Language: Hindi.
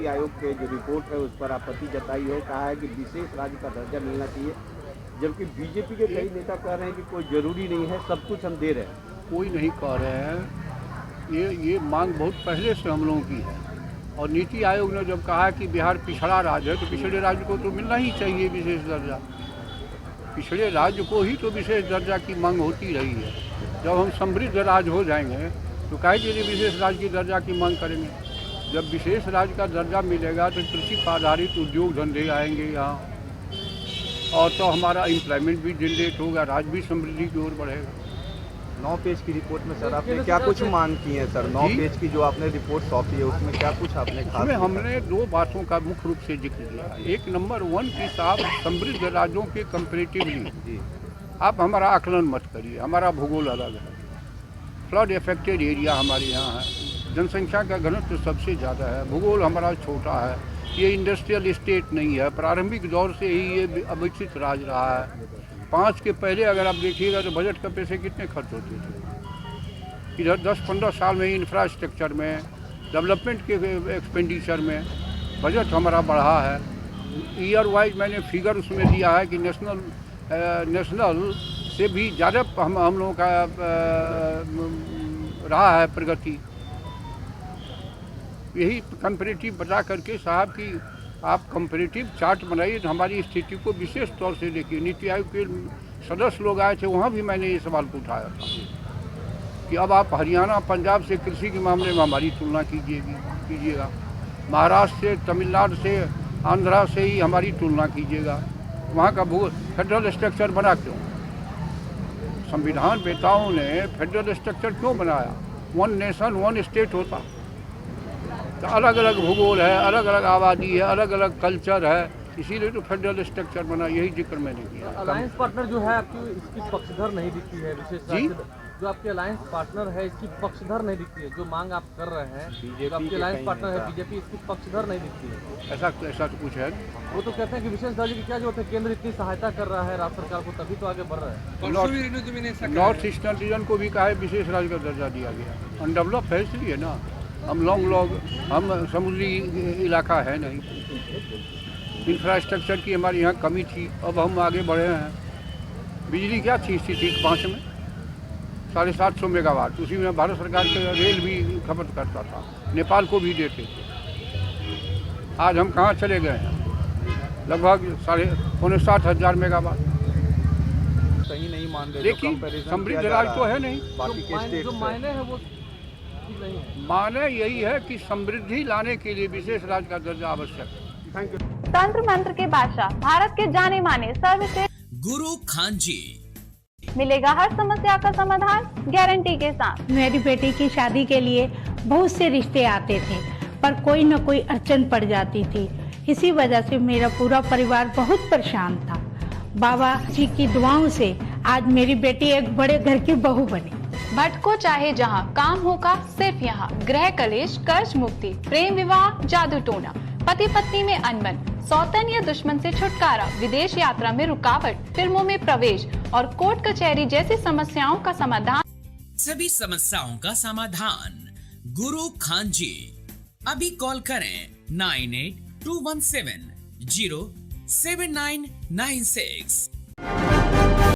आयोग के जो रिपोर्ट है उस पर आपत्ति जताई हो, कहा है कि विशेष राज्य का दर्जा मिलना चाहिए, जबकि बीजेपी के कई नेता कह रहे हैं कि कोई जरूरी नहीं है, सब कुछ हम दे रहे हैं। कोई नहीं कह रहे हैं, ये मांग बहुत पहले से हम लोगों की है। और नीति आयोग ने जब कहा कि बिहार पिछड़ा राज्य है तो पिछड़े राज्य को तो मिलना ही चाहिए विशेष दर्जा। पिछड़े राज्य को ही तो विशेष दर्जा की मांग होती रही है। जब हम समृद्ध राज्य हो जाएंगे तो काहे के लिए विशेष राज्य की दर्जा की मांग करेंगे। जब विशेष राज्य का दर्जा मिलेगा तो कृषि पर आधारित उद्योग धंधे आएंगे यहाँ, और तो हमारा एम्प्लॉयमेंट भी जनरेट होगा, राज्य भी समृद्धि की ओर बढ़ेगा। 9 पेज की रिपोर्ट में सर आपने क्या कुछ मांग की है सर? 9 पेज की जो आपने रिपोर्ट सौंपी है उसमें क्या कुछ आपने खास? उसमें हमने 2 बातों का मुख्य रूप से जिक्र किया। एक नंबर 1 की साहब समृद्ध राज्यों के कंपेरेटिवली आप हमारा आकलन मत करिए। हमारा भूगोल अलग है, फ्लड इफेक्टेड एरिया हमारे यहाँ है, जनसंख्या का घनत्व सबसे ज़्यादा है, भूगोल हमारा छोटा है, ये इंडस्ट्रियल स्टेट नहीं है, प्रारंभिक दौर से ही ये अविकसित राज्य रहा है। 5 के पहले अगर आप देखिएगा तो बजट का पैसे कितने खर्च होते थे। इधर 10-15 साल में इंफ्रास्ट्रक्चर में, डेवलपमेंट के एक्सपेंडिचर में बजट हमारा बढ़ा है। ईयर वाइज मैंने फिगर उसमें दिया है कि नेशनल से भी ज़्यादा हम लोगों का रहा है प्रगति। यही कंपेरेटिव बता करके साहब की आप कंपेरेटिव चार्ट बनाइए तो हमारी स्थिति को विशेष तौर से देखिए। नीति आयोग के सदस्य लोग आए थे, वहाँ भी मैंने ये सवाल उठाया था कि अब आप हरियाणा पंजाब से कृषि के मामले में हमारी तुलना कीजिएगा, महाराष्ट्र से, तमिलनाडु से, आंध्रा से ही हमारी तुलना कीजिएगा। वहाँ का फेडरल स्ट्रक्चर बना क्यों? संविधान वेताओं ने फेडरल स्ट्रक्चर क्यों बनाया? 1 नेशन 1 स्टेट होता तो अलग अलग भूगोल है, अलग अलग आबादी है, अलग अलग कल्चर है, इसीलिए तो फेडरल स्ट्रक्चर बना। यही जिक्र मैंने किया। अलायंस पार्टनर जो है आपकी इसकी पक्षधर नहीं दिखती है विशेष जो आपके अलायंस पार्टनर है इसकी पक्षधर नहीं दिखती है। जो मांग आप कर रहे हैं जो आपके अलायंस पार्टनर है बीजेपी, इसकी पक्षधर नहीं दिखती है। ऐसा तो कुछ है। वो तो कहते हैं कि विशेष दर्जे की क्या जरूरत है, केंद्र इतनी सहायता कर रहा है राज्य सरकार को, तभी तो आगे बढ़ रहा है। नॉर्थ ईस्टर्न रीजन को भी कहा है विशेष राज्य का दर्जा दिया गया। अनडेवलप है इसलिए ना, हम समुद्री इलाका है नहीं, इंफ्रास्ट्रक्चर की हमारे यहाँ कमी थी, अब हम आगे बढ़े हैं। बिजली क्या थी स्थिति 5 में 750 मेगावाट, उसी में भारत सरकार के रेल भी खपत करता था, नेपाल को भी देते थे। आज हम कहाँ चले गए हैं? लगभग 7,500 मेगावाट। सही नहीं मान रहे। देखिए समृद्ध राज्य तो है नहीं, बाकी के स्टेट जो मायने है वो नहीं है। माने यही है कि समृद्धि लाने के लिए विशेष राज्य का दर्जा आवश्यक है। Thank you. तंत्र मंत्र के बादशाह, भारत के जाने माने सर्वश्रेष्ठ गुरु खान जी, मिलेगा हर समस्या का समाधान गारंटी के साथ। मेरी बेटी की शादी के लिए बहुत से रिश्ते आते थे, पर कोई न कोई अड़चन पड़ जाती थी। इसी वजह से मेरा पूरा परिवार बहुत परेशान था। बाबा जी की दुआओं से आज मेरी बेटी एक बड़े घर की बहू बनी। भटको चाहे जहां, काम होगा सिर्फ यहाँ। गृह कलेश, कर्ज मुक्ति, प्रेम विवाह, जादू टोना, पति पत्नी में अनबन, सौतन या दुश्मन से छुटकारा, विदेश यात्रा में रुकावट, फिल्मों में प्रवेश और कोर्ट कचहरी जैसी समस्याओं का समाधान। सभी समस्याओं का समाधान गुरु खान जी। अभी कॉल करें 9821707996।